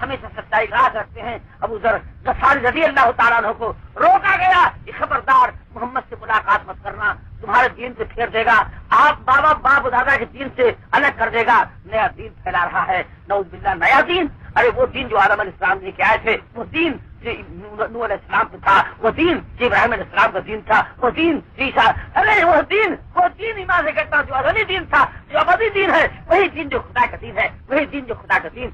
ہمیشہ سچائی کا رکھتے ہیں، ابو ذر غفاری رضی اللہ تعالیٰ عنہ کو روکا گیا کہ خبردار محمد سے ملاقات مت کرنا، تمہارے دین سے پھیر دے گا، آپ بابا باپ دادا کے دین سے الگ کر دے گا، نیا دین پھیلا رہا ہے، نعوذ باللہ نیا دین۔ ارے وہ دین جو آدم علیہ السلام لے کے آئے تھے، وہ دین جو نوح علیہ السلام کا تھا، وہ دین جو ابراہیم علیہ السلام کا دین تھا، وہ دین عیسیٰ، ارے وہ دین ایمان سے کہتا جو ازلی دین تھا، جو ابدی دین ہے، وہی دین جو خدا کا دین ہے، وہی دین جو خدا کا دین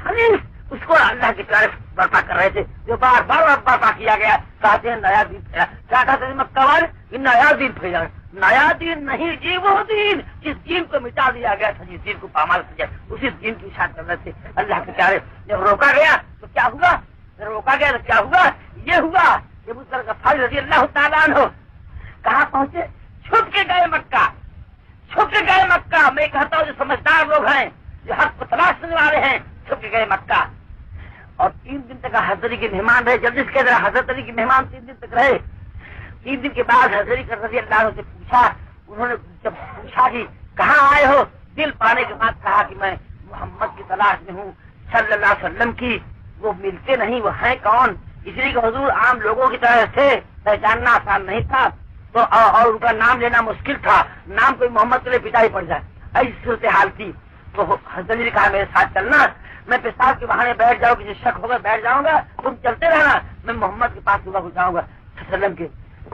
حنیف، اس کو اللہ کی طرف برپا کر رہے تھے، جو بار بار برپا کیا گیا، کہتے ہیں نیا دین پھیلا، کیا کہتے ہیں مکہ والے، نیا دین پھیلا، نیا دین نہیں جی، وہ دین جس دین کو مٹا دیا گیا تھا، جس دین کو پامال کیا گیا، اسی دین کی اشاعت کر رہے تھے اللہ کے پیارے۔ جب روکا گیا تو کیا ہوا؟ روکا گیا تو کیا ہوا؟ یہ ہوا کہ ابو ذر غفاری رضی اللہ تعالیٰ عنہ کہاں پہنچے؟ چھپ کے گئے مکہ، چھپ کے گئے مکہ۔ میں کہتا ہوں جو سمجھدار لوگ ہیں، جو حق کو تلاش کرنے والے ہیں، چھپ کے گئے مکہ، اور 3 دن تک حضرت علی کے مہمان رہے۔ جلدی سے کہہ رہا حضرت علی کے مہمان 3 دن تک رہے۔ 3 دن کے بعد حضرت علی رضی اللہ عنہ سے پوچھا، انہوں نے جب پوچھا کہ کہاں آئے ہو، دل پانے کے بعد کہا کہ میں محمد کی تلاش میں ہوں صلی اللہ علیہ وسلم کی، وہ ملتے نہیں، وہ ہیں کون؟ اس لیے کہ حضور عام لوگوں کی طرح تھے، پہچاننا آسان نہیں تھا، تو اور ان کا نام لینا مشکل تھا، نام کوئی محمد کے لیے پتا ہی پڑ جائے، ایسی صورتحال تھی۔ تو حضرت علی نے کہا میرے ساتھ چلنا، میں پیشاب کے بہانے بیٹھ جاؤں، کسی شک ہوگا بیٹھ جاؤں گا، تم چلتے رہنا، میں محمد کے پاس صبح کو جاؤں گا وسلم کے۔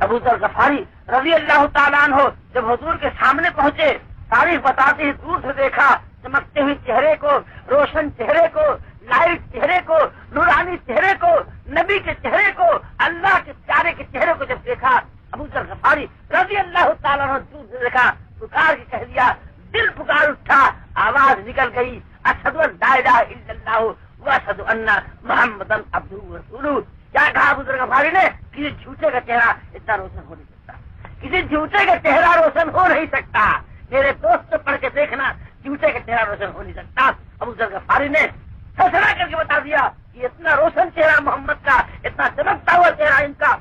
ابو ذر غفاری رضی اللہ تعالیٰ عنہ جب حضور کے سامنے پہنچے، تاریخ بتاتے ہی دور سے دیکھا چمکتے ہوئے چہرے کو، روشن چہرے کو، لائٹ چہرے کو، نورانی چہرے کو، نبی کے چہرے کو، اللہ کے پیارے کے چہرے کو جب دیکھا، ابو ذر غفاری رضی اللہ تعالیٰ عنہ دور سے دیکھا، پکار کے کہہ دیا، دل پکار اٹھا، آواز نکل گئی، اشہد ان لا الہ الا اللہ واشہد ان محمدا عبدہ ورسولہ۔ کیا کہا ابو ذر غفاری نے؟ کسی جھوٹے کا چہرہ اتنا روشن ہو نہیں سکتا، کسی جھوٹے کا چہرہ روشن ہو نہیں سکتا، میرے دوست پڑھ کے دیکھنا، جھوٹے کا چہرہ روشن ہو نہیں سکتا۔ ابو ذر غفاری نے فیصلہ کر کے بتا دیا کہ اتنا روشن چہرہ محمد کا، اتنا چمکتا ہوا چہرہ ان کا،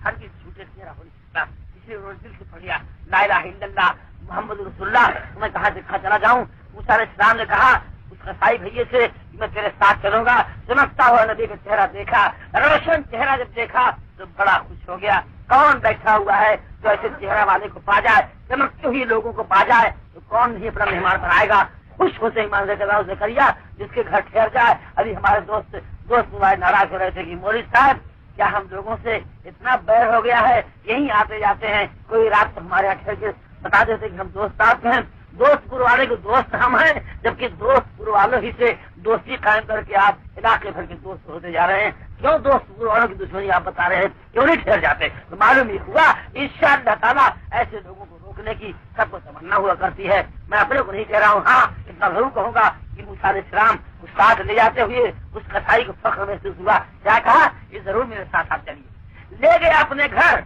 ہر کسی جھوٹے چہرہ ہو نہیں سکتا۔ اس لیے انہوں نے دل سے پڑھ لیا لا الہ الا اللہ محمد رسول اللہ۔ میں کہاں دیکھا چلا جاؤں؟ موسیٰ علیہ السلام نے کہا اس قصائی بھائیے سے میں تیرے ساتھ چلوں گا۔ چمکتا ہوا نبی کا چہرہ دیکھا، روشن چہرہ جب دیکھا تو بڑا خوش ہو گیا۔ کون بیٹھا ہوا ہے جو ایسے چہرہ والے کو پا جائے، چمکتے ہوئے لوگوں کو پا جائے تو کون نہیں اپنا مہمان پر آئے گا؟ خوش ہوتے ہی مان زکریا جس کے گھر ٹھہر جائے۔ ابھی ہمارے دوست ناراض ہو رہے تھے کہ مولوی صاحب کیا ہم لوگوں سے اتنا بیر ہو گیا ہے، یہیں آتے جاتے ہیں، کوئی رات کو ہمارے یہاں ٹھہر کے بتا دیتے کہ ہم دوست آپ ہیں، دوست پور والے کے دوست ہم ہیں، جبکہ دوست پور والوں ہی سے دوستی قائم کر کے آپ علاقے بھر کے دوست ہوتے جا رہے ہیں۔ کیوں دوست پور والوں کی دشمنی آپ بتا رہے ہیں؟ کیوں نہیں ٹھہر جاتے؟ تو معلوم ہی ہوا انشاءاللہ تعالیٰ ایسے لوگوں کو روکنے کی سب کو تمنا ہوا کرتی ہے۔ میں اپنے کو نہیں کہہ رہا ہوں، ہاں اتنا ضرور کہوں گا کہ موسیٰ علیہ السلام اس ساتھ لے جاتے ہوئے اس قصائی کو فخر محسوس ہوا۔ کیا کہا؟ یہ ضرور میرے ساتھ آپ چلیے۔ لے گئے اپنے گھر۔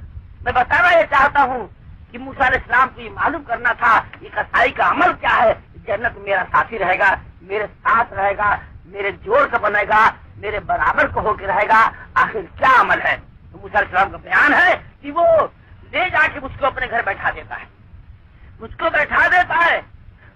میں بتانا یہ چاہتا ہوں کہ موسیٰ علیہ السلام کو یہ معلوم کرنا تھا یہ قصائی کا عمل کیا ہے۔ جنت میرا ساتھی رہے گا، میرے ساتھ رہے گا، میرے جوڑ کا بنے گا، میرے برابر کو ہو کے رہے گا، آخر کیا عمل ہے؟ تو موسیٰ علیہ السلام کا بیان ہے کہ وہ لے جا کے مجھ کو اپنے گھر بیٹھا دیتا ہے، مجھ کو بیٹھا دیتا ہے۔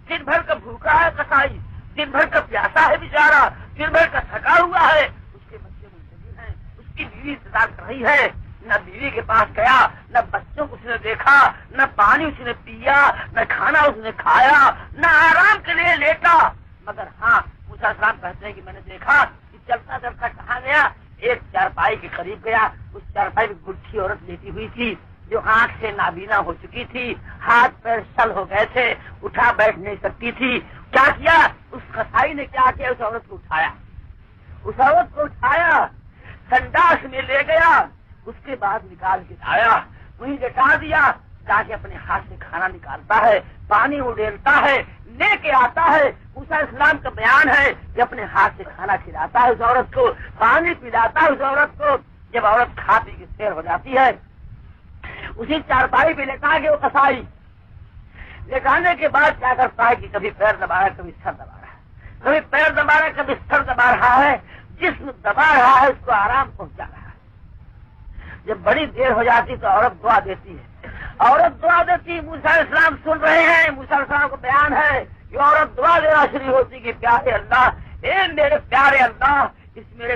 دن بھر کا بھوکا ہے قصائی، دن بھر کا پیاسا ہے بیچارہ، دن بھر کا تھکا ہوا ہے، اس کے بچے منتظر ہیں، اس کی بیوی انتظار کر رہی ہے۔ نہ بیوی کے پاس گیا، نہ بچوں کو اس نے دیکھا، نہ پانی اس نے پیا، نہ کھانا اس نے کھایا، نہ آرام کے لیے لیٹا۔ مگر ہاں موسیٰ علیہ السلام کہتے ہیں کہ میں نے دیکھا کہ چلتا چلتا کہاں گیا، ایک چارپائی کے قریب گیا۔ اس چارپائی میں بڈھی عورت لیٹی ہوئی تھی جو آنکھ سے نابینا ہو چکی تھی، ہاتھ پیر شل ہو گئے تھے، اٹھا بیٹھ نہیں سکتی تھی۔ کیا کیا اس قصائی نے؟ کیا کیا؟ اس عورت کو اٹھایا، اس عورت کو اٹھایا، سنڈاس میں لے گیا، اس کے بعد نکال کے آیا، وہیں لٹا دیا، جا کے اپنے ہاتھ سے کھانا نکالتا ہے، پانی اڈیلتا ہے، لے کے آتا ہے۔ موسیٰ علیہ السلام کا بیان ہے کہ اپنے ہاتھ سے کھانا کھلاتا ہے اس عورت کو، پانی پلاتا ہے اس عورت کو۔ جب عورت کھا پی کے سیر ہو جاتی ہے، اسی چارپائی پہ لٹا کے وہ قصائی لٹانے کے بعد کیا کرتا ہے کہ کبھی پیر دبا رہا ہے، کبھی سر دبا رہا ہے، کبھی پیر دبا رہا ہے، کبھی سر دبا رہا ہے، جسم دبا رہا ہے، اس کو آرام پہنچا رہا ہے۔ جب بڑی دیر ہو جاتی تو عورت دعا دیتی ہے، عورت دعا دیتی۔ موسیٰ علیہ السلام سن رہے ہیں، موسیٰ علیہ السلام کو بیان ہے یہ عورت دعا دینا شروع ہوتی کہ پیارے اللہ، اے میرے پیارے اللہ، اس میرے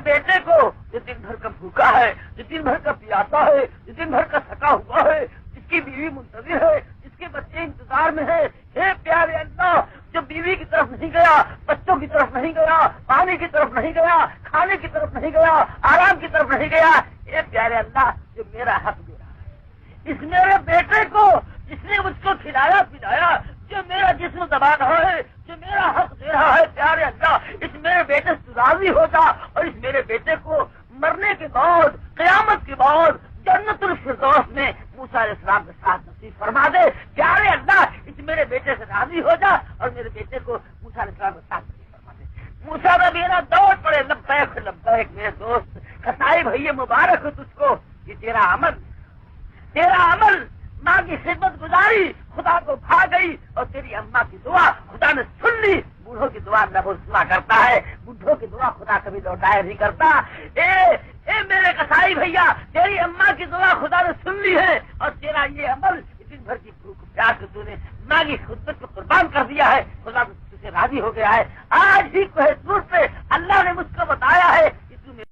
بیٹے کو جو دن بھر کا بھوکا ہے، جو دن بھر کا پیاسا ہے، جو دن بھر کا تھکا ہوا ہے، جس کی بیوی منتظر ہے، جس کے بچے انتظار میں ہے، ہے پیارے اللہ، جو بیوی کی طرف نہیں گیا، بچوں کی طرف نہیں گیا، پانی کی طرف نہیں گیا، کھانے کی طرف نہیں گیا، آرام کی طرف نہیں گیا، اے پیارے اللہ جو میرا حق دے رہا ہے، اس میرے بیٹے کو جس نے مجھ کو کھلایا پلایا، جو میرا جسم دبا رہا ہے، جو میرا حق دے رہا ہے، پیارے اللہ اس میرے بیٹے سے راضی ہو جا، اور اس میرے بیٹے کو مرنے کے بعد، قیامت کے بعد جنت الفردوس میں موسیٰ علیہ السلام کے ساتھ نصیب فرما دے، پیارے اللہ اس میرے بیٹے سے راضی ہو جا اور میرے بیٹے کو موسیٰ علیہ السلام کے ساتھ نصیب فرما دے۔ موسیٰ کا میرا دوڑ پڑے، لبیک لبیک میرے دوست قصائی بھائی مبارک ہو تجھ کو، یہ تیرا عمل ماں کی خدمت گزاری خدا کو بھا گئی، اور تیری اماں کی دعا خدا نے سن لی۔ بوڑھوں کی دعا نہ وہ سنا کرتا ہے، بوڑھوں کی دعا خدا کبھی لوٹایا نہیں کرتا۔ اے میرے قصائی بھیا، تیری اماں کی دعا خدا نے سن لی ہے، اور تیرا یہ عمل دن بھر کی بھوک پیاس کو تو نے ماں کی خدمت کو قربان کر دیا ہے، خدا تجھ سے راضی ہو گیا ہے۔ آج ہی کوہ طور پہ اللہ نے مجھ کو بتایا ہے